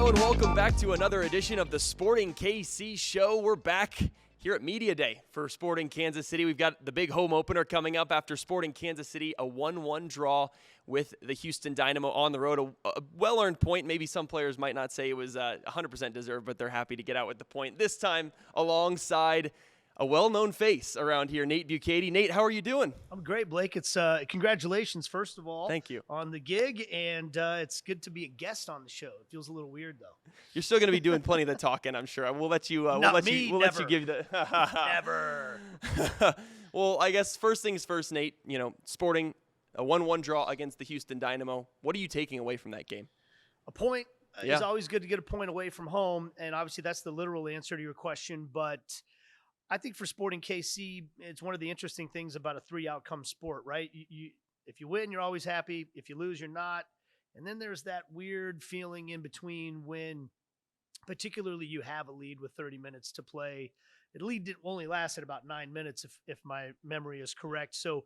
Hello and welcome back to another edition of the Sporting KC Show. We're back here at Media Day for Sporting Kansas City. We've got the big home opener coming up after Sporting Kansas City, a 1-1 draw with the Houston Dynamo on the road. A well-earned point. Maybe some players might not say it was 100% deserved, but they're happy to get out with the point. This time alongside a well-known face around here, Nate Bukaty. Nate, how are you doing? I'm great, Blake. It's congratulations, first of all. Thank you. On the gig, and it's good to be a guest on the show. It feels a little weird, though. You're still going to be doing plenty of the talking, I'm sure. We'll let you. We'll let you give the. Never. Well, I guess first things first, Nate. You know, Sporting a 1-1 draw against the Houston Dynamo. What are you taking away from that game? A point is always good to get a point away from home, and obviously that's the literal answer to your question, but I think for Sporting KC, it's one of the interesting things about a three-outcome sport, right? If you win, you're always happy. If you lose, you're not. And then there's that weird feeling in between when particularly you have a lead with 30 minutes to play. The lead only lasted about 9 minutes, if my memory is correct. So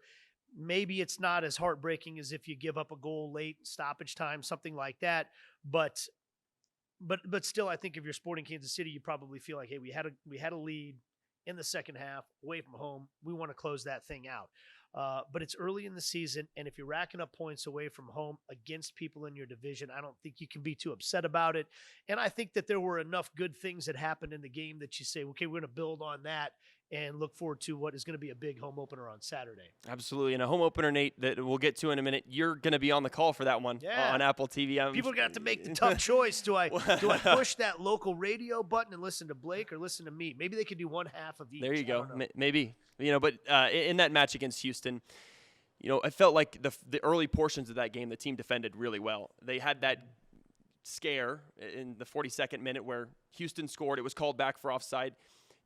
maybe it's not as heartbreaking as if you give up a goal late, stoppage time, something like that. But still, I think if you're Sporting Kansas City, you probably feel like, hey, we had a lead in the second half, away from home. We want to close that thing out. But it's early in the season, and if you're racking up points away from home against people in your division, I don't think you can be too upset about it. And I think that there were enough good things that happened in the game that you say, okay, we're going to build on that and look forward to what is going to be a big home opener on Saturday. Absolutely. And a home opener, Nate, that we'll get to in a minute. You're going to be on the call for that one on Apple TV. People are going to have to make the tough choice. Do I push that local radio button and listen to Blake or listen to me? Maybe they could do one half of each. There you go. Maybe. You know, but in that match against Houston, you know, I felt like the early portions of that game, the team defended really well. They had that scare in the 42nd minute where Houston scored. It was called back for offside.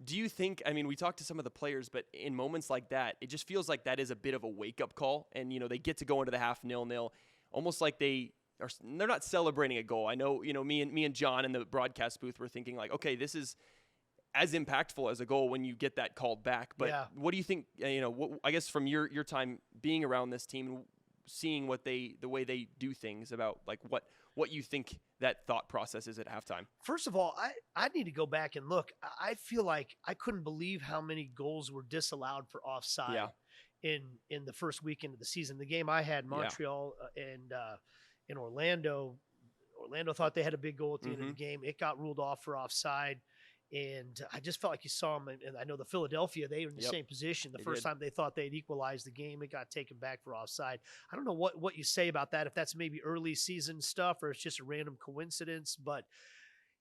Do you think, I mean, we talked to some of the players, but in moments like that, it just feels like that is a bit of a wake-up call. And, you know, they get to go into the half 0-0, almost like they're not celebrating a goal. I know, you know, me and John in the broadcast booth were thinking like, okay, this is as impactful as a goal when you get that called back. But what do you think, you know, I guess from your time being around this team, seeing the way they do things, about like what you think that thought process is at halftime? First of all, I need to go back and look. I feel like I couldn't believe how many goals were disallowed for offside in the first weekend of the season. The game I had, Montreal and in Orlando thought they had a big goal at the end of the game. It got ruled off for offside. And I just felt like you saw them, and I know the Philadelphia, they were in the same position. The first time they thought they'd equalized the game, it got taken back for offside. I don't know what you say about that, if that's maybe early season stuff or it's just a random coincidence. But,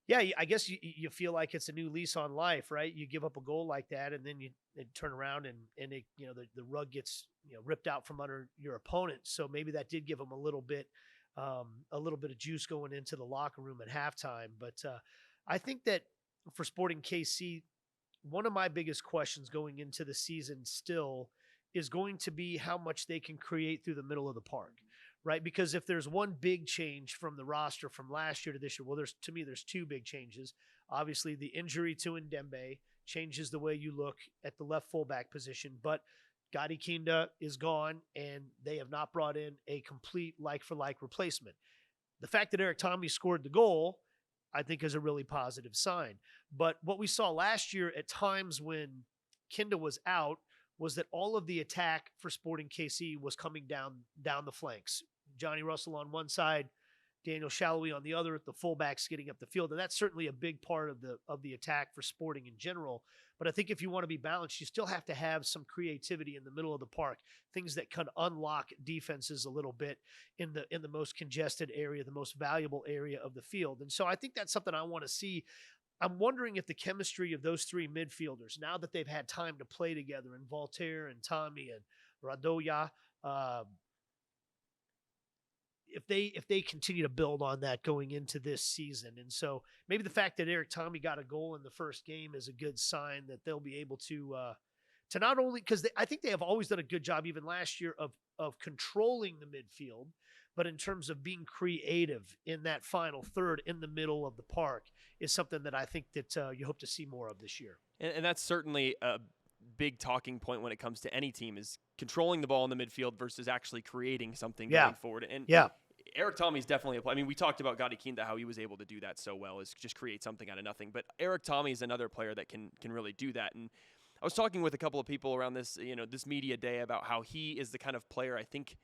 yeah, I guess you feel like it's a new lease on life, right? You give up a goal like that, and then you turn around and it, you know, the rug gets, you know, ripped out from under your opponent. So maybe that did give them a little bit of juice going into the locker room at halftime. But I think that for Sporting KC, one of my biggest questions going into the season still is going to be how much they can create through the middle of the park, right? Because if there's one big change from the roster from last year to this year, well, there's two big changes. Obviously, the injury to Ndembe changes the way you look at the left fullback position, but Gadi Kinda is gone, and they have not brought in a complete like-for-like replacement. The fact that Eric Tommy scored the goal, I think, is a really positive sign. But what we saw last year at times when Kinda was out was that all of the attack for Sporting KC was coming down the flanks. Johnny Russell on one side, Daniel Shalhoub on the other, the fullbacks getting up the field. And that's certainly a big part of the attack for Sporting in general. But I think if you want to be balanced, you still have to have some creativity in the middle of the park, things that can unlock defenses a little bit in the most congested area, the most valuable area of the field. And so I think that's something I want to see. I'm wondering if the chemistry of those three midfielders, now that they've had time to play together, and Voltaire and Tommy and Radoja, if they continue to build on that going into this season. And so maybe the fact that Eric Tommy got a goal in the first game is a good sign that they'll be able to not only, because I think they have always done a good job even last year of controlling the midfield, but in terms of being creative in that final third in the middle of the park is something that I think that you hope to see more of this year. And that's certainly a big talking point when it comes to any team, is controlling the ball in the midfield versus actually creating something going forward. And Eric Tommy's definitely a player. I mean, we talked about Gadi Kinda, how he was able to do that so well, is just create something out of nothing. But Eric Tommy is another player that can really do that. And I was talking with a couple of people around this, this media day about how he is the kind of player I think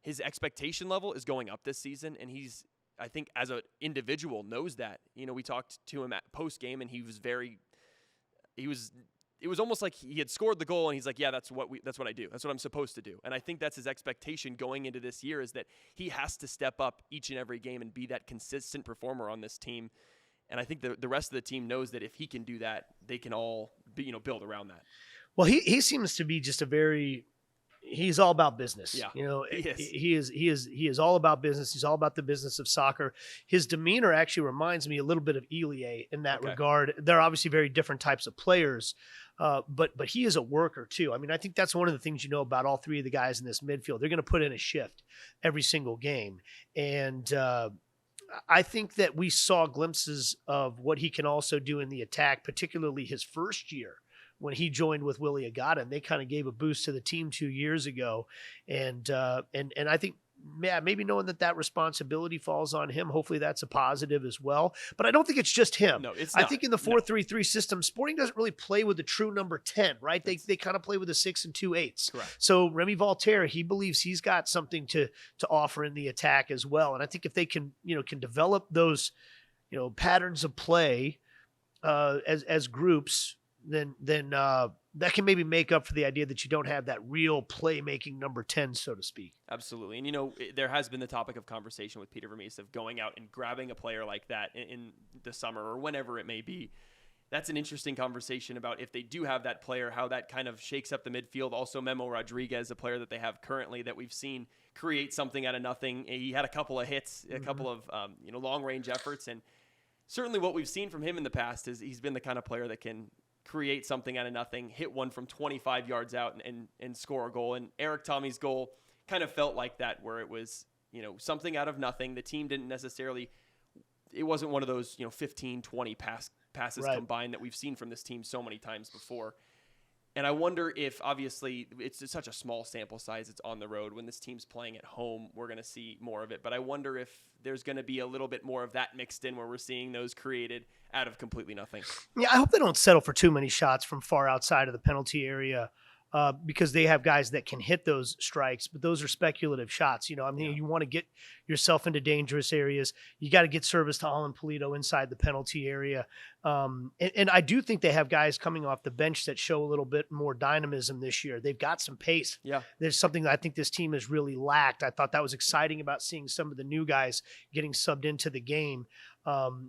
his expectation level is going up this season, and he's, I think, as an individual knows that. We talked to him at post game, and it was almost like he had scored the goal, and he's like, yeah, that's what I do. That's what I'm supposed to do. And I think that's his expectation going into this year, is that he has to step up each and every game and be that consistent performer on this team. And I think the rest of the team knows that if he can do that, they can all build around that. Well, he seems to be just he's all about business. Yeah, he is all about business. He's all about the business of soccer. His demeanor actually reminds me a little bit of Elie in that regard. They're obviously very different types of players, but he is a worker too. I mean, I think that's one of the things about all three of the guys in this midfield. They're going to put in a shift every single game, and I think that we saw glimpses of what he can also do in the attack, particularly his first year when he joined with Willie Agada, and they kind of gave a boost to the team 2 years ago. And I think, maybe knowing that responsibility falls on him, hopefully that's a positive as well. But I don't think it's just him. No, it's not. I think in the 4-3-3 system, Sporting doesn't really play with the true number 10, right? They kind of play with a 6 and 2/8. Correct. So Remy Voltaire, he believes he's got something to offer in the attack as well. And I think if they can develop those, patterns of play as groups, then that can maybe make up for the idea that you don't have that real playmaking number 10, so to speak. Absolutely. And, there has been the topic of conversation with Peter Vermes of going out and grabbing a player like that in the summer or whenever it may be. That's an interesting conversation about if they do have that player, how that kind of shakes up the midfield. Also, Memo Rodriguez, a player that they have currently that we've seen create something out of nothing. He had a couple of hits, a couple of long-range efforts. And certainly what we've seen from him in the past is he's been the kind of player that can create something out of nothing, hit one from 25 yards out and score a goal. And Eric Tommy's goal kind of felt like that, where it was, something out of nothing. The team didn't necessarily, it wasn't one of those, 15, 20 passes combined that we've seen from this team so many times before. And I wonder if, obviously, it's such a small sample size. It's on the road. When this team's playing at home, we're going to see more of it. But I wonder if there's going to be a little bit more of that mixed in, where we're seeing those created out of completely nothing. Yeah, I hope they don't settle for too many shots from far outside of the penalty area, because they have guys that can hit those strikes, but those are speculative shots. You want to get yourself into dangerous areas. You got to get service to Alan Polito inside the penalty area. And I do think they have guys coming off the bench that show a little bit more dynamism this year. They've got some pace. Yeah. There's something that I think this team has really lacked. I thought that was exciting about seeing some of the new guys getting subbed into the game.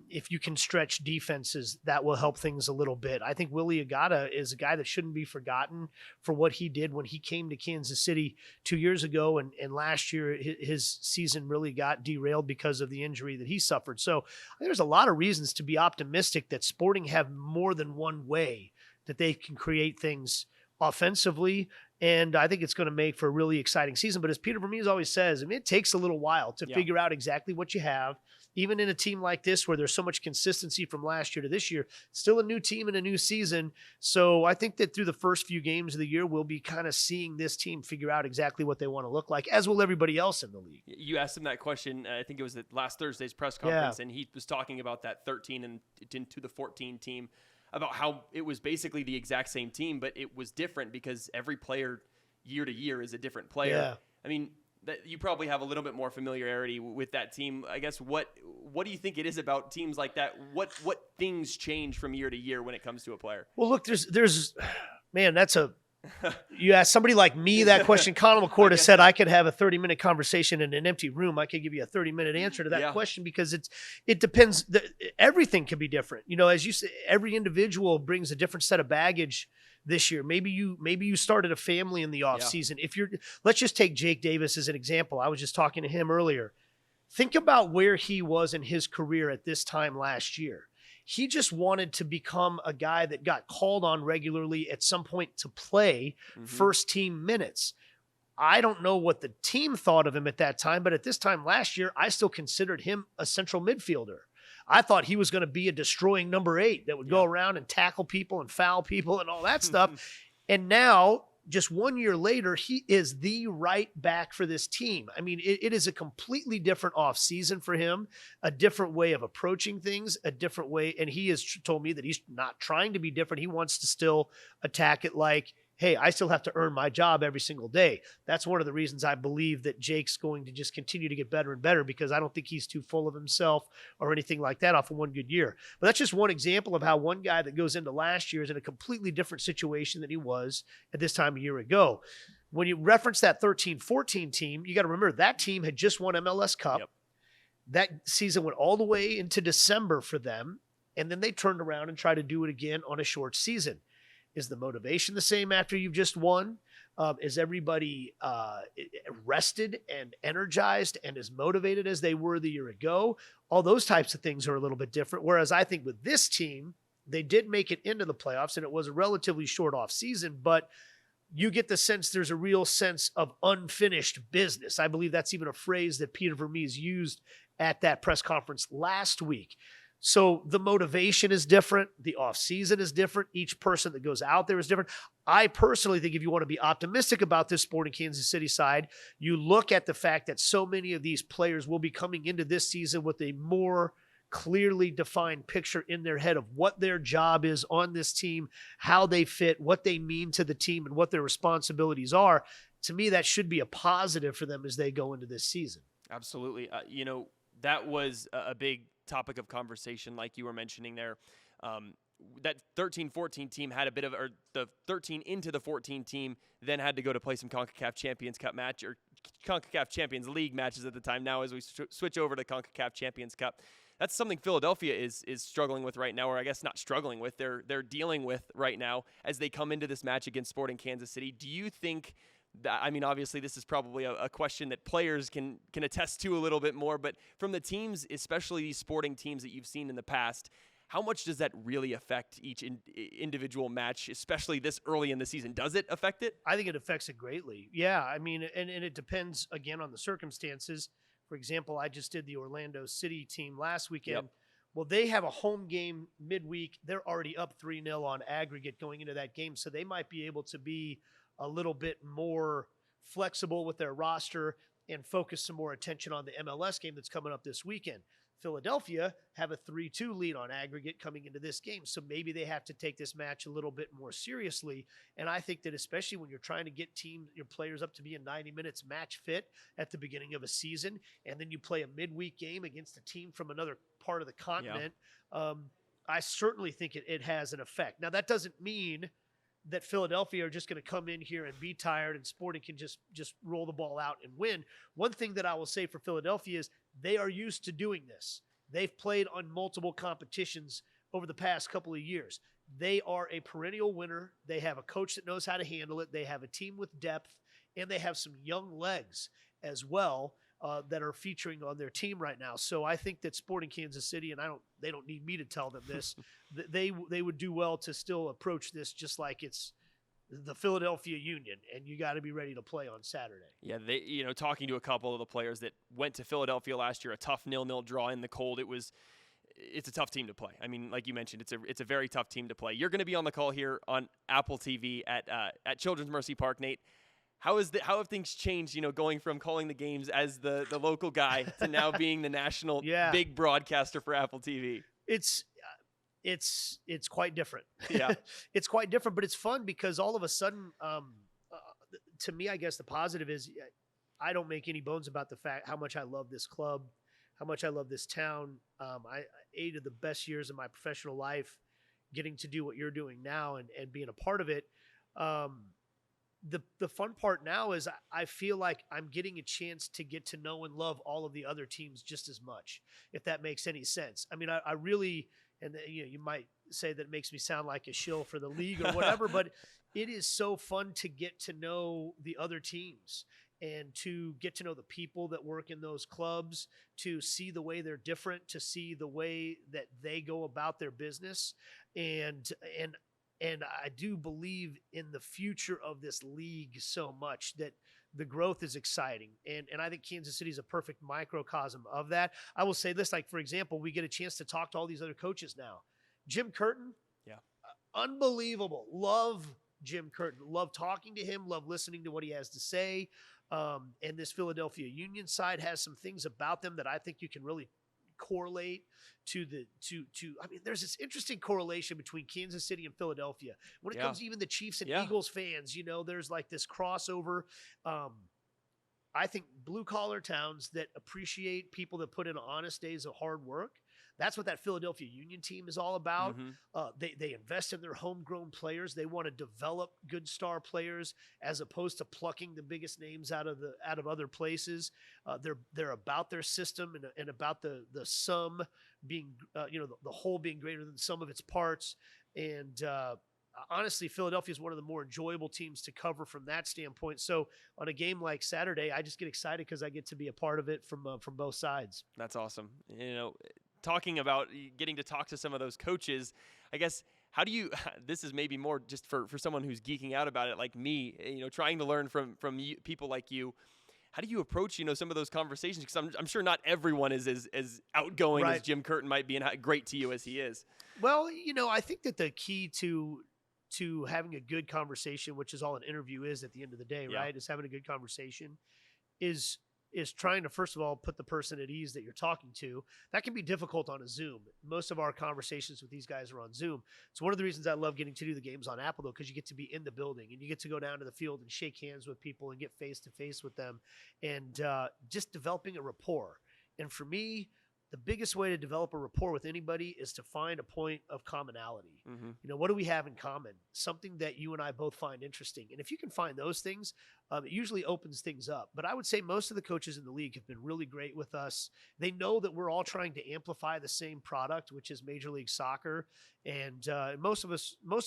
If you can stretch defenses, that will help things a little bit. I think Willie Agada is a guy that shouldn't be forgotten for what he did when he came to Kansas City 2 years ago. And last year, his season really got derailed because of the injury that he suffered. So there's a lot of reasons to be optimistic that Sporting have more than one way that they can create things offensively. And I think it's going to make for a really exciting season. But as Peter Vermes always says, it takes a little while to figure out exactly what you have. Even in a team like this, where there's so much consistency from last year to this year, still a new team and a new season. So I think that through the first few games of the year, we'll be kind of seeing this team figure out exactly what they want to look like, as will everybody else in the league. You asked him that question, I think it was at last Thursday's press conference, and he was talking about that 13 and into the 14 team, about how it was basically the exact same team, but it was different because every player year to year is a different player. Yeah. I mean, that you probably have a little bit more familiarity with that team. I guess what do you think it is about teams like that? What things change from year to year when it comes to a player? Well, look, there's man, you ask somebody like me that question. Conor McCord said I could have a 30-minute conversation in an empty room. I could give you a 30-minute answer to that question, because it depends. Everything can be different. As you say, every individual brings a different set of baggage this year. Maybe you started a family in the off season. Let's just take Jake Davis as an example. I was just talking to him earlier. Think about where he was in his career at this time last year. He just wanted to become a guy that got called on regularly at some point to play first team minutes. I don't know what the team thought of him at that time, but at this time last year, I still considered him a central midfielder. I thought he was going to be a destroying number 8 that would go around and tackle people and foul people and all that stuff. And now just 1 year later, he is the right back for this team. I mean, it is a completely different offseason for him, a different way of approaching things, a different way. And he has told me that he's not trying to be different. He wants to still attack it like, hey, I still have to earn my job every single day. That's one of the reasons I believe that Jake's going to just continue to get better and better, because I don't think he's too full of himself or anything like that off of one good year. But that's just one example of how one guy that goes into last year is in a completely different situation than he was at this time a year ago. When you reference that 13-14 team, you got to remember that team had just won MLS Cup. Yep. That season went all the way into December for them, and then they turned around and tried to do it again on a short season. Is the motivation the same after you've just won? Is everybody rested and energized and as motivated as they were the year ago? All those types of things are a little bit different. Whereas I think with this team, they did make it into the playoffs, and it was a relatively short off season, but you get the sense there's a real sense of unfinished business. I believe that's even a phrase that Peter Vermes used at that press conference last week. So the motivation is different. The offseason is different. Each person that goes out there is different. I personally think if you want to be optimistic about this Sporting Kansas City side, you look at the fact that so many of these players will be coming into this season with a more clearly defined picture in their head of what their job is on this team, how they fit, what they mean to the team, and what their responsibilities are. To me, that should be a positive for them as they go into this season. Absolutely. That was a big topic of conversation, like you were mentioning there. That 13-14 team had a bit of, or the 13 into the 14 team then had to go to play some CONCACAF Champions Cup match, or CONCACAF Champions League matches at the time. Now, as we switch over to CONCACAF Champions Cup, that's something Philadelphia is struggling with right now, or I guess not struggling with, they're dealing with right now as they come into this match against Sporting Kansas City. Do you think that, I mean, obviously this is probably a question that players can attest to a little bit more, but from the teams, especially these sporting teams that you've seen in the past, how much does that really affect each individual match, especially this early in the season? Does it affect it? I think it affects it greatly. Yeah, I mean, and it depends, again, on the circumstances. For example, I just did the Orlando City team last weekend. Yep. Well, they have a home game midweek. They're already up 3-0 on aggregate going into that game, so they might be able to be a little bit more flexible with their roster and focus some more attention on the MLS game that's coming up this weekend. Philadelphia have a 3-2 lead on aggregate coming into this game, so maybe they have to take this match a little bit more seriously. And I think that especially when you're trying to get your players up to be in 90 minutes match fit at the beginning of a season, and then you play a midweek game against a team from another part of the continent, I certainly think it has an effect. Now, that doesn't mean that Philadelphia are just going to come in here and be tired and Sporting can just roll the ball out and win. One thing that I will say for Philadelphia is they are used to doing this. They've played on multiple competitions over the past couple of years. They are a perennial winner. They have a coach that knows how to handle it. They have a team with depth, and they have some young legs as well that are featuring on their team right now. So I think that Sporting Kansas City, and they don't need me to tell them this, they would do well to still approach this just like it's the Philadelphia Union, and you got to be ready to play on Saturday. Yeah, talking to a couple of the players that went to Philadelphia last year, a tough 0-0 draw in the cold. It's a tough team to play. I mean, like you mentioned, it's a very tough team to play. You're going to be on the call here on Apple TV at Children's Mercy Park, Nate. How have things changed, going from calling the games as the local guy to now being the national big broadcaster for Apple TV? It's quite different. Yeah. It's quite different, but it's fun because all of a sudden, to me, I guess the positive is I don't make any bones about the fact how much I love this club, how much I love this town. I 8 of the best years of my professional life getting to do what you're doing now and being a part of it. The fun part now is I feel like I'm getting a chance to get to know and love all of the other teams just as much, if that makes any sense. I mean, I really, and you might say that it makes me sound like a shill for the league or whatever, but it is so fun to get to know the other teams and to get to know the people that work in those clubs, to see the way they're different, to see the way that they go about their business. And I do believe in the future of this league so much that the growth is exciting. And I think Kansas City is a perfect microcosm of that. I will say this, like, for example, we get a chance to talk to all these other coaches now. Jim Curtin, unbelievable. Love Jim Curtin. Love talking to him, love listening to what he has to say. And this Philadelphia Union side has some things about them that I think you can really correlate to I mean, there's this interesting correlation between Kansas City and Philadelphia when it comes to even the Chiefs and Eagles fans. There's like this crossover. I think blue collar towns that appreciate people that put in honest days of hard work. That's what that Philadelphia Union team is all about. They invest in their homegrown players. They want to develop good star players as opposed to plucking the biggest names out of other places. They're about their system and about the sum being the whole being greater than the sum of its parts. And honestly, Philadelphia is one of the more enjoyable teams to cover from that standpoint. So on a game like Saturday, I just get excited because I get to be a part of it from both sides. That's awesome. Talking about getting to talk to some of those coaches, I guess, how do you, this is maybe more just for someone who's geeking out about it like me, trying to learn from people like you. How do you approach, some of those conversations? Because I'm sure not everyone is as outgoing as Jim Curtin might be and how great to you as he is. Well, I think that the key to having a good conversation, which is all an interview is at the end of the day, right? Is having a good conversation is trying to, first of all, put the person at ease that you're talking to. That can be difficult on a Zoom. Most of our conversations with these guys are on Zoom. It's one of the reasons I love getting to do the games on Apple, though, because you get to be in the building and you get to go down to the field and shake hands with people and get face-to-face with them and just developing a rapport. And for me, the biggest way to develop a rapport with anybody is to find a point of commonality. What do we have in common? Something that you and I both find interesting. And if you can find those things, it usually opens things up. But I would say most of the coaches in the league have been really great with us. They know that we're all trying to amplify the same product, which is Major League Soccer. And most of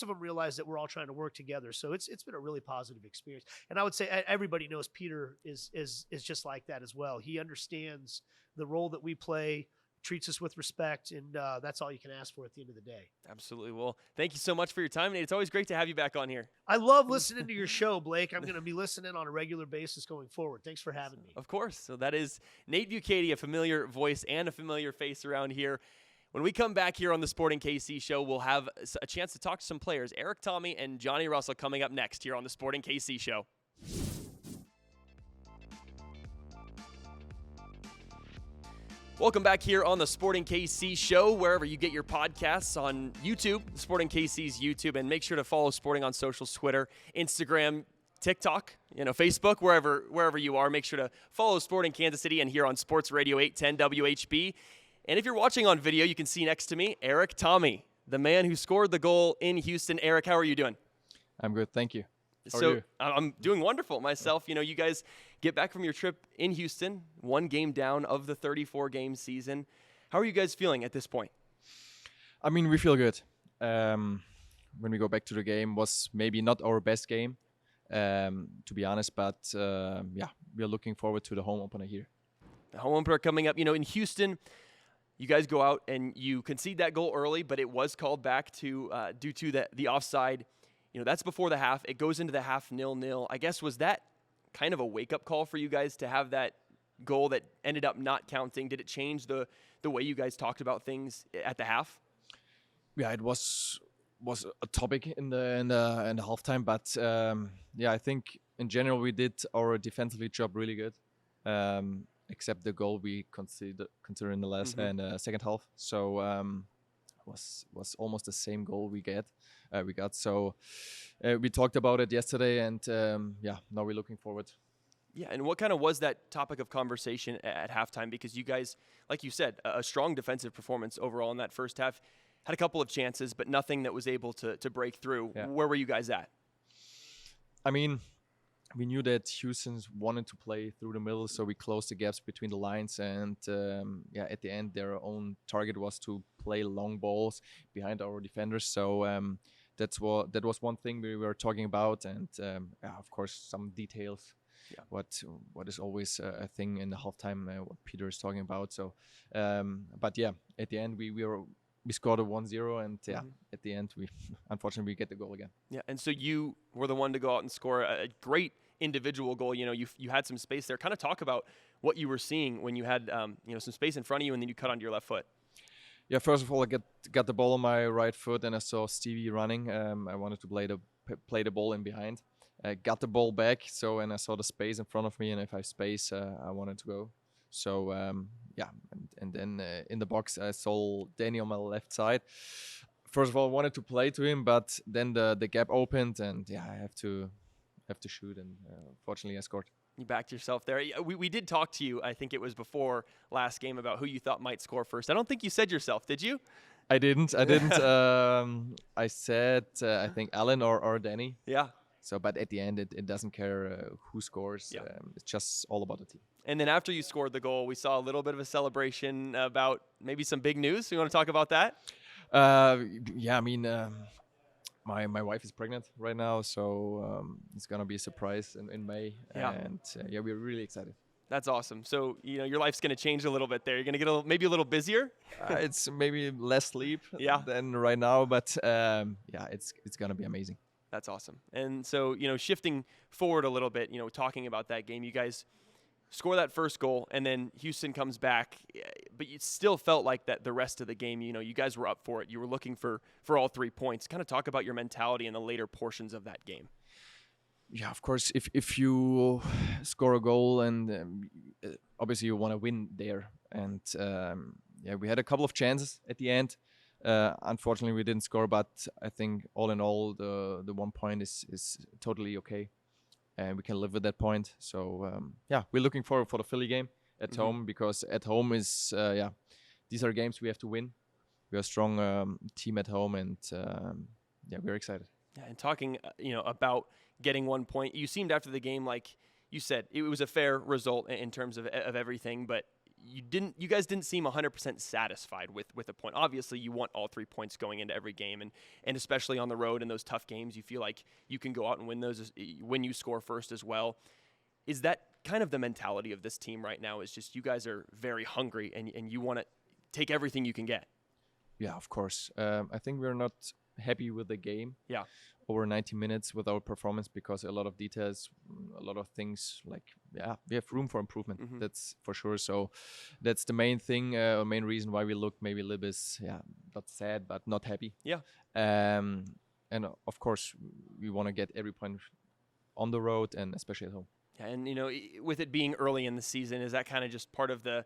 them realize that we're all trying to work together. So it's been a really positive experience. And I would say everybody knows Peter is just like that as well. He understands the role that we play, treats us with respect, and that's all you can ask for at the end of the day. Absolutely. Well, thank you so much for your time, Nate. It's always great to have you back on here. I love listening to your show, Blake. I'm going to be listening on a regular basis going forward. Thanks for having me. Of course. So that is Nate Bukaty, a familiar voice and a familiar face around here. When we come back here on the Sporting KC show, we'll have a chance to talk to some players. Erik Thommy and Johnny Russell coming up next here on the Sporting KC show. Welcome back here on the Sporting KC show, wherever you get your podcasts on YouTube, Sporting KC's YouTube, and make sure to follow Sporting on socials, Twitter, Instagram, TikTok, Facebook, wherever you are. Make sure to follow Sporting Kansas City and here on Sports Radio 810 WHB. And if you're watching on video, you can see next to me, Erik Thommy, the man who scored the goal in Houston. Erik, how are you doing? I'm good, thank you. I'm doing wonderful myself. You guys get back from your trip in Houston, one game down of the 34-game season. How are you guys feeling at this point? I mean, we feel good. When we go back to the game, was maybe not our best game, to be honest. But we are looking forward to the home opener here. The home opener coming up. In Houston, you guys go out and you concede that goal early, but it was called back due to the offside. That's before the half. It goes into the half 0-0. I guess, was that kind of a wake-up call for you guys to have that goal that ended up not counting? Did it change the way you guys talked about things at the half? Yeah, it was a topic in the halftime, but I think in general we did our defensively job really good, except the goal we consider in the last and second half. So was almost the same goal we got. So we talked about it yesterday, and now we're looking forward. Yeah, and what kind of was that topic of conversation at halftime? Because you guys, like you said, a strong defensive performance overall in that first half. Had a couple of chances, but nothing that was able to break through. Yeah. Where were you guys at? I mean, we knew that Houston wanted to play through the middle, so we closed the gaps between the lines. And at the end, their own target was to play long balls behind our defenders. So that was one thing we were talking about, and of course some details. Yeah. What is always a thing in the halftime, what Peter is talking about. So, at the end we scored a 1-0, and at the end we unfortunately get the goal again. Yeah, and so you were the one to go out and score a great individual goal. You had some space there. Kind of talk about what you were seeing when you had some space in front of you, and then you cut onto your left foot. Yeah, first of all, I got the ball on my right foot, and I saw Stevie running. I wanted to play the play the ball in behind. Got the ball back, so and I saw the space in front of me, and if I have space, I wanted to go. So yeah, and then in the box I saw Danny on my left side. First of all, I wanted to play to him, but then the gap opened, and yeah, I have to shoot, and fortunately I scored. You backed yourself there. We did talk to you, I think it was before last game, about who you thought might score first. I don't think you said yourself, did you? I didn't. I said I think Alan or Danny. Yeah. So, but at the end, it doesn't care who scores. Yeah. It's just all about the team. And then after you scored the goal, we saw a little bit of a celebration about maybe some big news. You want to talk about that? Yeah, I mean, my wife is pregnant right now, so it's gonna be a surprise in May. Yeah. And yeah, we're really excited. That's awesome. So, your life's going to change a little bit there. You're going to get maybe a little busier. It's maybe less sleep Yeah. than right now, but yeah, it's gonna be amazing. That's awesome. And so, shifting forward a little bit, talking about that game, you guys score that first goal, and then Houston comes back, but you still felt like that the rest of the game, you guys were up for it. You were looking for all 3 points. Kind of talk about your mentality in the later portions of that game. Yeah, of course, if you score a goal and obviously you want to win there, and yeah, we had a couple of chances at the end. Unfortunately, we didn't score, but I think all in all, the 1 point is totally okay, and we can live with that point. So yeah, we're looking forward for the Philly game at home, because at home is yeah, these are games we have to win. We are a strong team at home, and yeah, we're excited. Yeah, and talking about getting 1 point, you seemed after the game like you said it was a fair result in terms of everything, but you guys didn't seem 100% satisfied with a point. Obviously, you want all 3 points going into every game, and especially on the road in those tough games, you feel like you can go out and win those when you score first as well. Is that kind of the mentality of this team right now? Is just you guys are very hungry and you want to take everything you can get? Yeah, of course. I think we're not happy with the game. Yeah. Over 90 minutes with our performance, because a lot of details, a lot of things, like, yeah, we have room for improvement. That's for sure. So that's the main thing, main reason why we look maybe a little bit, yeah, not sad, but not happy. Yeah. And of course, we want to get every point on the road, and especially at home. Yeah, and with it being early in the season, is that kind of just part of the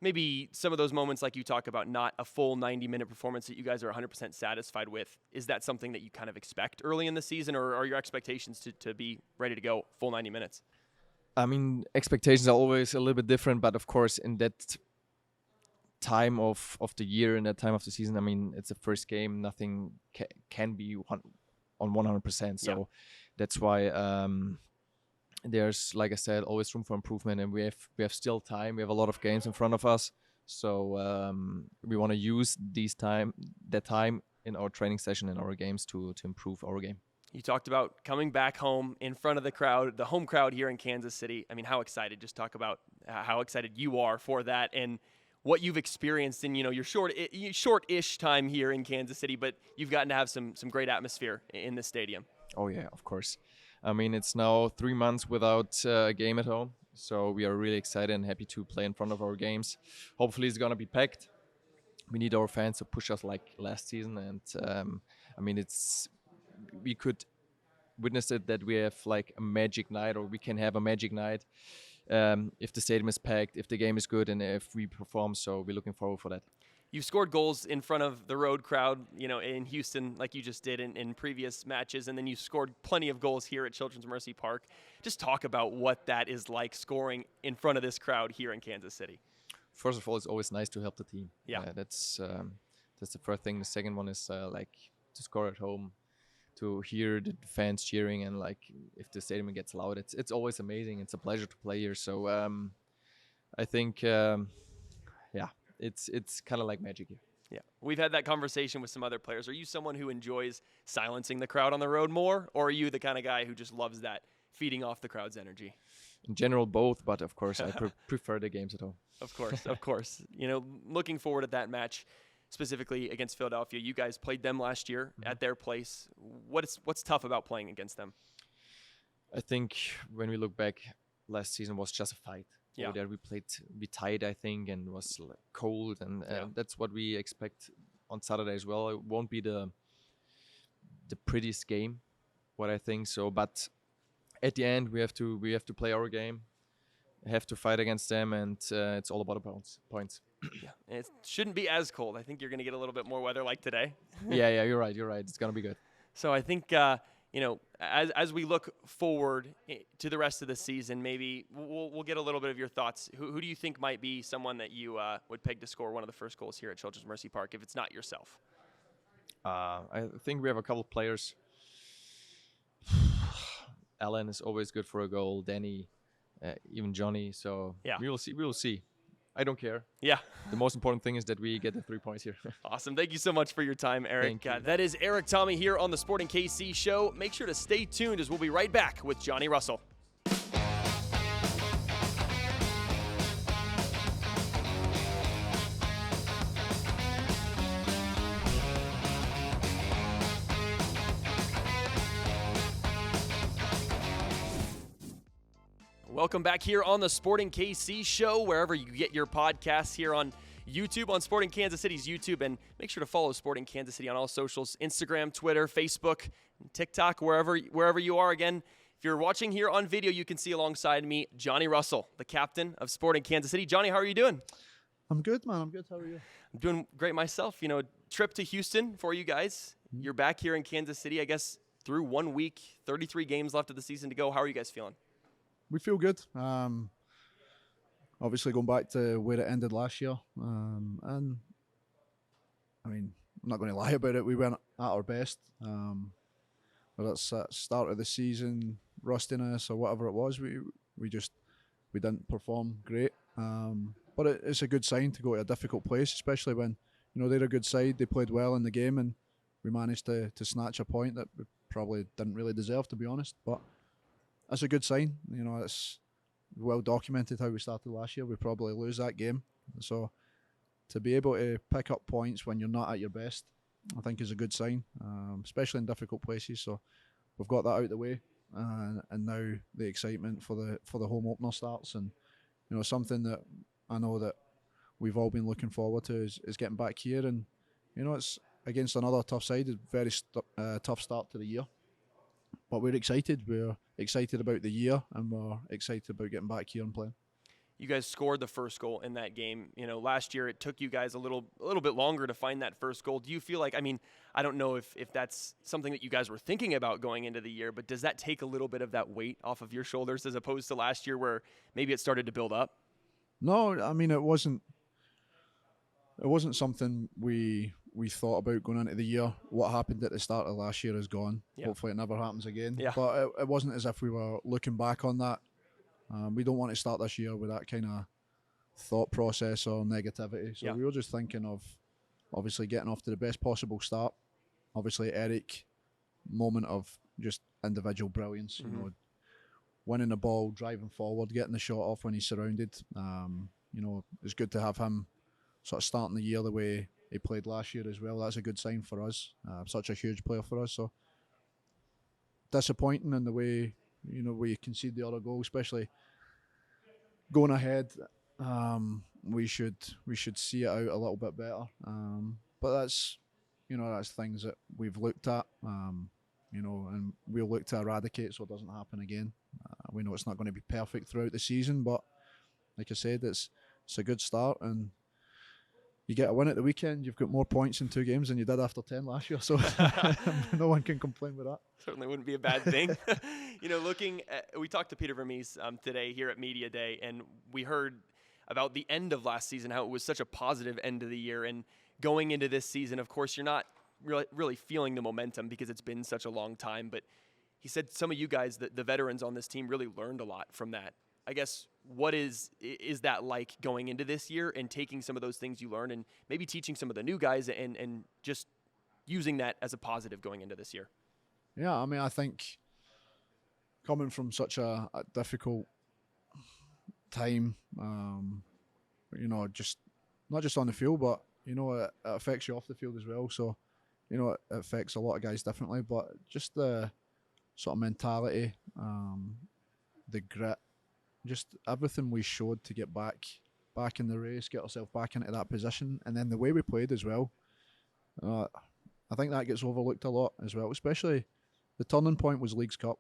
maybe some of those moments like you talk about, not a full 90-minute performance that you guys are 100% satisfied with? Is that something that you kind of expect early in the season, or are your expectations to be ready to go full 90 minutes? I mean, expectations are always a little bit different, but of course, in that time of the year, in that time of the season, I mean, it's the first game. Nothing can be on 100%. So Yeah. that's why there's, like I said, always room for improvement, and we have still time. We have a lot of games in front of us, so we want to use that time in our training session and our games to improve our game. You talked about coming back home in front of the crowd, the home crowd here in Kansas City. I mean, how excited? Just talk about how excited you are for that and what you've experienced in your short-ish time here in Kansas City, but you've gotten to have some great atmosphere in the stadium. Oh yeah, of course. I mean, it's now 3 months without a game at home, so we are really excited and happy to play in front of our games. Hopefully, it's gonna be packed. We need our fans to push us like last season, and I mean, we could witness it that we have like a magic night, or we can have a magic night if the stadium is packed, if the game is good, and if we perform. So we're looking forward for that. You've scored goals in front of the road crowd, in Houston, like you just did in previous matches, and then you scored plenty of goals here at Children's Mercy Park. Just talk about what that is like, scoring in front of this crowd here in Kansas City. First of all, it's always nice to help the team. Yeah. That's the first thing. The second one is like to score at home, to hear the fans cheering, and like if the stadium gets loud, it's always amazing. It's a pleasure to play here. So I think yeah, it's kind of like magic here. Yeah, we've had that conversation with some other players. Are you someone who enjoys silencing the crowd on the road more, or are you the kind of guy who just loves that feeding off the crowd's energy? In general, both, but of course, I prefer the games at home. Of course, of course. Looking forward at that match, specifically against Philadelphia. You guys played them last year at their place. What's tough about playing against them? I think when we look back, last season was just a fight. Yeah. Over there we tied, I think, and was like cold, and that's what we expect on Saturday as well. It won't be the prettiest game, what I think. So, but at the end, we have to play our game, have to fight against them, and it's all about the points. Yeah, and it shouldn't be as cold. I think you're going to get a little bit more weather like today. Yeah, you're right. It's gonna be good. So I think as we look forward to the rest of the season, maybe we'll get a little bit of your thoughts. Who do you think might be someone that you would peg to score one of the first goals here at Children's Mercy Park if it's not yourself? I think we have a couple of players. Alan is always good for a goal. Danny, even Johnny. So yeah, we will see. We will see. I don't care. Yeah. The most important thing is that we get the 3 points here. Awesome. Thank you so much for your time, Eric. Thank you. That is Eric Tommy here on the Sporting KC show. Make sure to stay tuned as we'll be right back with Johnny Russell. Welcome back here on the Sporting KC show, wherever you get your podcasts here on YouTube, on Sporting Kansas City's YouTube, and make sure to follow Sporting Kansas City on all socials, Instagram, Twitter, Facebook, TikTok, wherever you are. Again, if you're watching here on video, you can see alongside me Johnny Russell, the captain of Sporting Kansas City. Johnny, how are you doing? I'm good, man. I'm good. How are you? I'm doing great myself. Trip to Houston for you guys. You're back here in Kansas City, I guess, through 1 week, 33 games left of the season to go. How are you guys feeling? We feel good. Obviously, going back to where it ended last year. And I mean, I'm not going to lie about it. We weren't at our best. Whether it's at the start of the season, rustiness or whatever it was, we didn't perform great. But it's a good sign to go to a difficult place, especially when they're a good side. They played well in the game, and we managed to snatch a point that we probably didn't really deserve, to be honest. But that's a good sign. It's well documented how we started last year. We probably lose that game. So to be able to pick up points when you're not at your best, I think is a good sign, especially in difficult places. So we've got that out of the way, and now the excitement for the home opener starts. And something that I know that we've all been looking forward to is getting back here. And it's against another tough side. It's a very tough start to the year. But we're excited. We're excited about the year, and we're excited about getting back here and playing. You guys scored the first goal in that game. Last year it took you guys a little bit longer to find that first goal. Do you feel like, I don't know if that's something that you guys were thinking about going into the year, but does that take a little bit of that weight off of your shoulders as opposed to last year where maybe it started to build up? No, it wasn't something we thought about going into the year. What happened at the start of last year is gone. Yeah. Hopefully it never happens again. Yeah. But it wasn't as if we were looking back on that. We don't want to start this year with that kind of thought process or negativity. So we were just thinking of obviously getting off to the best possible start. Obviously Eric, moment of just individual brilliance. Mm-hmm. Winning the ball, driving forward, getting the shot off when he's surrounded. It's good to have him sort of starting the year the way he played last year as well. That's a good sign for us. Such a huge player for us. So disappointing in the way we concede the other goal, especially going ahead. We should see it out a little bit better. But that's things that we've looked at. And we'll look to eradicate so it doesn't happen again. We know it's not going to be perfect throughout the season, but like I said, it's a good start, and you get a win at the weekend, you've got more points in 2 games than you did after 10 last year, so no one can complain with that. Certainly wouldn't be a bad thing. We talked to Peter Vermees today here at Media Day, and we heard about the end of last season, how it was such a positive end of the year, and going into this season, of course, you're not really feeling the momentum because it's been such a long time, but he said some of you guys, the veterans on this team, really learned a lot from that. I guess, what is that like going into this year and taking some of those things you learned and maybe teaching some of the new guys and just using that as a positive going into this year? Yeah, I think coming from such a difficult time, just not just on the field, but, it affects you off the field as well. So, it affects a lot of guys differently, but just the sort of mentality, the grit, just everything we showed to get back in the race, get ourselves back into that position, and then the way we played as well. I think that gets overlooked a lot as well, especially the turning point was Leagues Cup.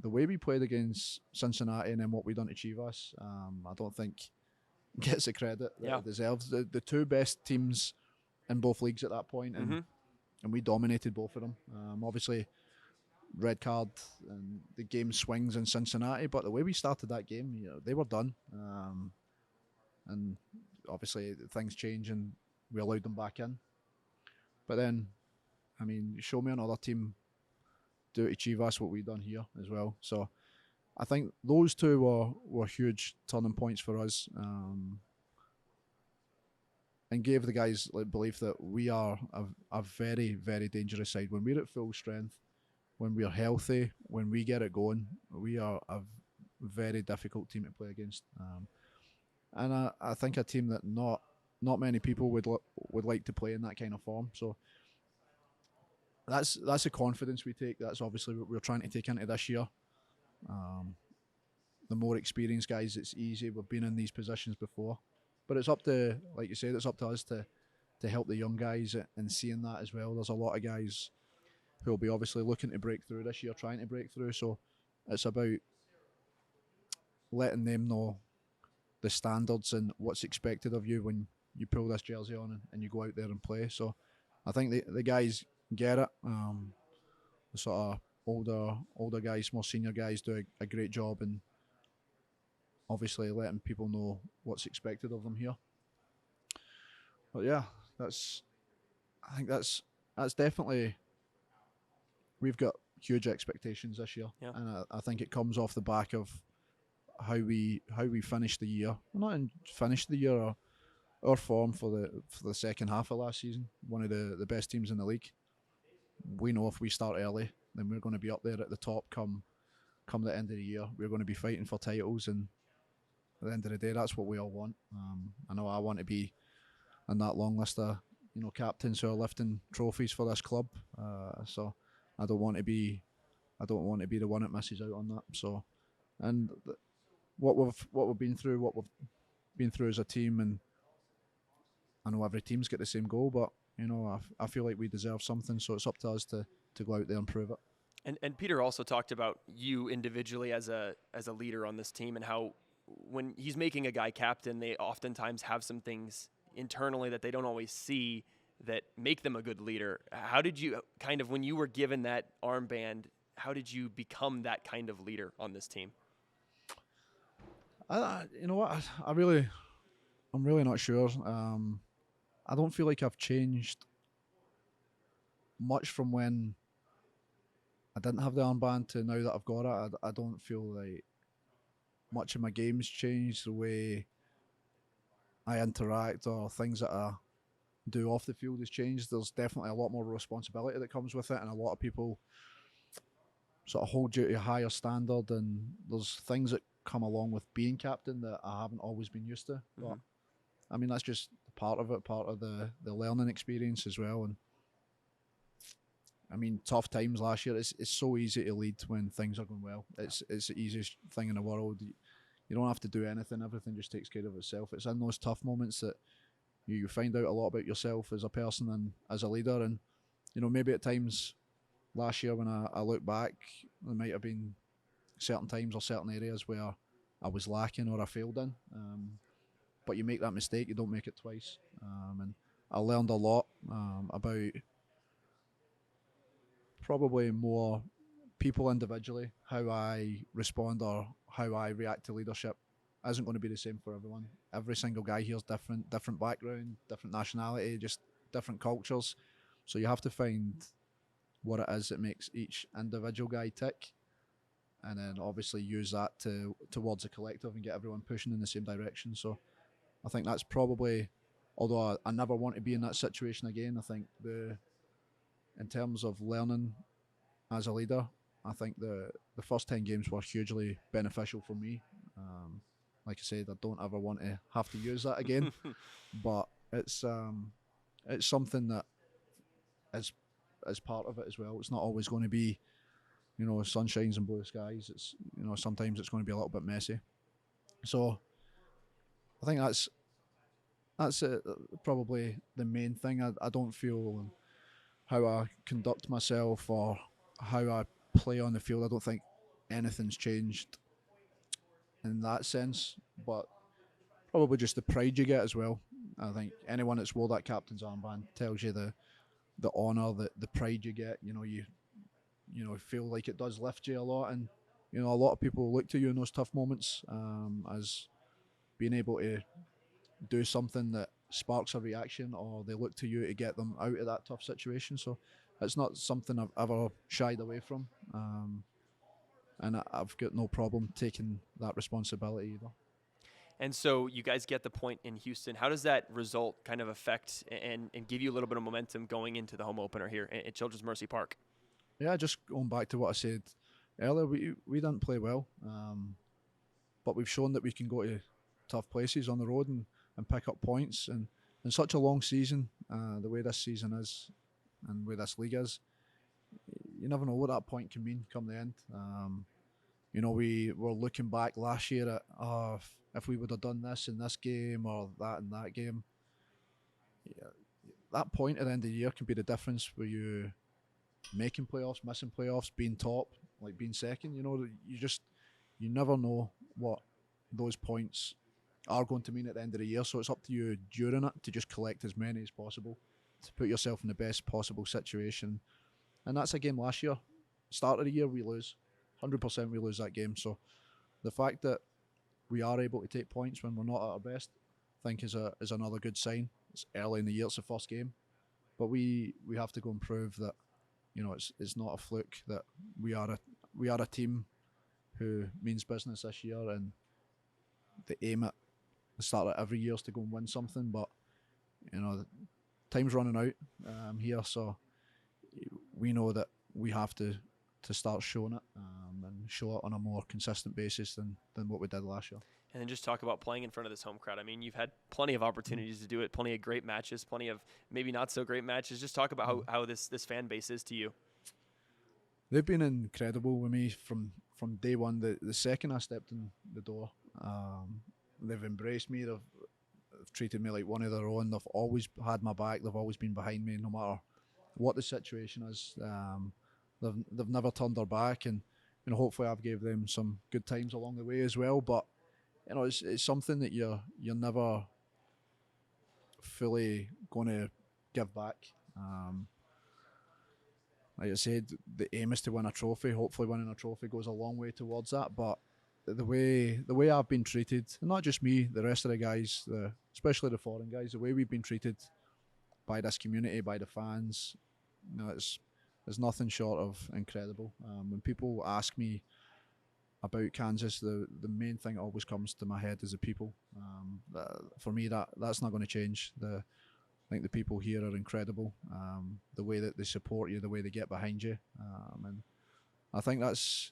The way we played against Cincinnati and then what we done to Chivas, I don't think gets the credit that it deserves. The two best teams in both leagues at that point, and we dominated both of them. Obviously, red card and the game swings in Cincinnati, but the way we started that game, they were done. And obviously things change and we allowed them back in. But then, I mean, show me another team do to Chivas what we done here as well. So I think those two were huge turning points for us, and gave the guys belief that we are a very, very dangerous side. When we're at full strength, when we're healthy, when we get it going, we are a very difficult team to play against. And I think a team that not many people would like to play in that kind of form. So that's the confidence we take. That's obviously what we're trying to take into this year. The more experienced guys, it's easy. We've been in these positions before. But it's up to, like you said, it's up to us to help the young guys and seeing that as well. There's a lot of guys who will be obviously looking to break through this year, trying to break through. So it's about letting them know the standards and what's expected of you when you pull this jersey on and you go out there and play. So I think the guys get it. The sort of older guys, more senior guys do a great job in obviously letting people know what's expected of them here. But yeah, I think that's definitely, we've got huge expectations this year, and I think it comes off the back of how we finished the year. Well, not in finished the year, our form for the second half of last season, one of the best teams in the league. We know if we start early, then we're going to be up there at the top come the end of the year. We're going to be fighting for titles, and at the end of the day, that's what we all want. I know I want to be in that long list of captains who are lifting trophies for this club. So I don't want to be the one that misses out on that. So, and what we've been through as a team, and I know every team's got the same goal, but I feel like we deserve something. So it's up to us to go out there and prove it. And Peter also talked about you individually as a leader on this team, and how when he's making a guy captain, they oftentimes have some things internally that they don't always see that make them a good leader. How did you when you were given that armband, how did you become that kind of leader on this team? You know what? I'm really not sure. I don't feel like I've changed much from when I didn't have the armband to now that I've got it. I don't feel like much of my game's changed, the way I interact or things that I do off the field has changed. There's definitely a lot more responsibility that comes with it, and a lot of people sort of hold you to a higher standard, and there's things that come along with being captain that I haven't always been used to. But I mean, that's just part of it, part of the learning experience as well. And I mean, tough times last year, it's so easy to lead when things are going well. It's the easiest thing in the world. You don't have to do anything. Everything just takes care of itself. It's in those tough moments that you find out a lot about yourself as a person and as a leader. And, maybe at times last year when I look back, there might have been certain times or certain areas where I was lacking or I failed in. But you make that mistake, you don't make it twice. And I learned a lot about probably more people individually, how I respond or how I react to leadership isn't going to be the same for everyone. Every single guy here is different background, different nationality, just different cultures. So you have to find what it is that makes each individual guy tick, and then obviously use that towards a collective and get everyone pushing in the same direction. So I think that's probably, although I never want to be in that situation again, I think in terms of learning as a leader, I think the first 10 games were hugely beneficial for me. Like I said, I don't ever want to have to use that again, but it's something that is part of it as well. It's not always going to be, sunshines and blue skies. It's, sometimes it's going to be a little bit messy. So I think that's probably the main thing. I don't feel how I conduct myself or how I play on the field, I don't think anything's changed in that sense. But probably just the pride you get as well. I think anyone that's wore that captain's armband tells you the honour, the pride you get. You feel like it does lift you a lot, and a lot of people look to you in those tough moments as being able to do something that sparks a reaction, or they look to you to get them out of that tough situation. So it's not something I've ever shied away from, and I've got no problem taking that responsibility either. And so you guys get the point in Houston. How does that result kind of affect and give you a little bit of momentum going into the home opener here at Children's Mercy Park? Yeah, just going back to what I said earlier, we didn't play well, but we've shown that we can go to tough places on the road and pick up points. And in such a long season, the way this season is and the way this league is, you never know what that point can mean come the end. We were looking back last year at if we would have done this in this game or that in that game. Yeah, that point at the end of the year can be the difference for you making playoffs, missing playoffs, being top, like being second. You never know what those points are going to mean at the end of the year. So it's up to you during it to just collect as many as possible to put yourself in the best possible situation. And that's a game last year. Start of the year, we lose. 100% we lose that game. So the fact that we are able to take points when we're not at our best, I think is another good sign. It's early in the year, it's the first game. But we have to go and prove that it's not a fluke, that we are a team who means business this year, and the aim at the start of every year is to go and win something. But time's running out here, so we know that we have to start showing it and show it on a more consistent basis than what we did last year. And then just talk about playing in front of this home crowd. I mean, you've had plenty of opportunities to do it, plenty of great matches, plenty of maybe not so great matches. Just talk about how this fan base is to you. They've been incredible with me from day one. The second I stepped in the door, they've embraced me. They've treated me like one of their own. They've always had my back. They've always been behind me, no matter what the situation is. They've never turned their back, and hopefully I've gave them some good times along the way as well. But it's something that you're never fully going to give back. Like I said, the aim is to win a trophy. Hopefully winning a trophy goes a long way towards that. But the way I've been treated, and not just me, the rest of the guys, especially the foreign guys, the way we've been treated by this community, by the fans, it's nothing short of incredible. When people ask me about Kansas, the main thing that always comes to my head is the people. For me, that's not going to change. I think the people here are incredible. The way that they support you, the way they get behind you, and I think that's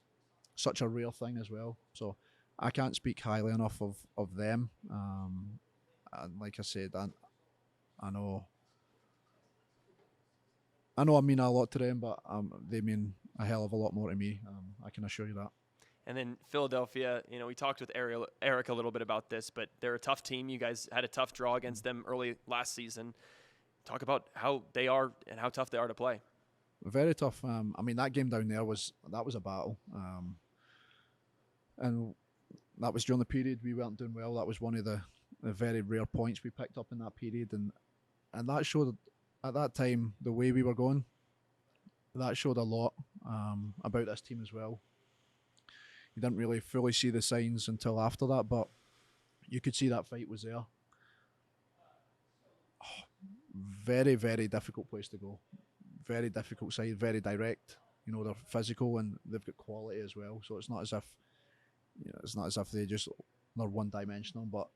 such a rare thing as well. So I can't speak highly enough of them. And like I said, I know I mean a lot to them, but they mean a hell of a lot more to me. I can assure you that. And then Philadelphia, we talked with Eric a little bit about this, but they're a tough team. You guys had a tough draw against them early last season. Talk about how they are and how tough they are to play. Very tough. I mean, that game down there was a battle. And that was during the period we weren't doing well. That was one of the very rare points we picked up in that period. And that showed, at that time, the way we were going, that showed a lot about this team as well. You didn't really fully see the signs until after that, but you could see that fight was there. Very, very difficult place to go. Very difficult side, very direct. They're physical and they've got quality as well. So it's not as if they're one-dimensional, but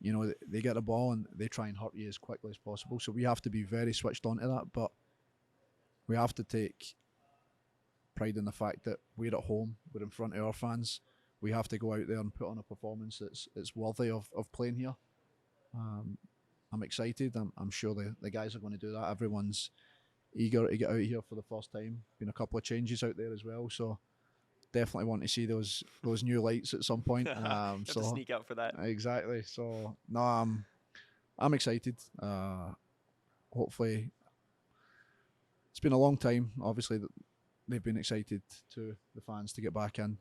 they get the ball and they try and hurt you as quickly as possible. So we have to be very switched on to that, but we have to take pride in the fact that we're at home, we're in front of our fans. We have to go out there and put on a performance that's worthy of playing here. I'm excited. I'm sure the guys are going to do that. Everyone's eager to get out here for the first time. Been a couple of changes out there as well, so definitely want to see those new lights at some point. Have to sneak out for that. Exactly. So no, I'm excited. Hopefully, it's been a long time. Obviously, they've been excited to the fans to get back in.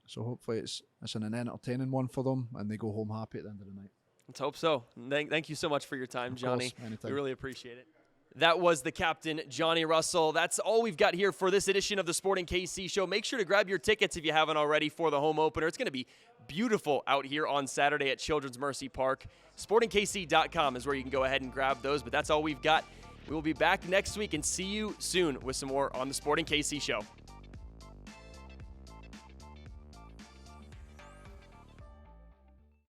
So hopefully it's an entertaining one for them, and they go home happy at the end of the night. Let's hope so. Thank you so much for your time, Johnny. Anytime. We really appreciate it. That was the captain, Johnny Russell. That's all we've got here for this edition of the Sporting KC Show. Make sure to grab your tickets if you haven't already for the home opener. It's going to be beautiful out here on Saturday at Children's Mercy Park. SportingKC.com is where you can go ahead and grab those, but that's all we've got. We will be back next week and see you soon with some more on the Sporting KC Show.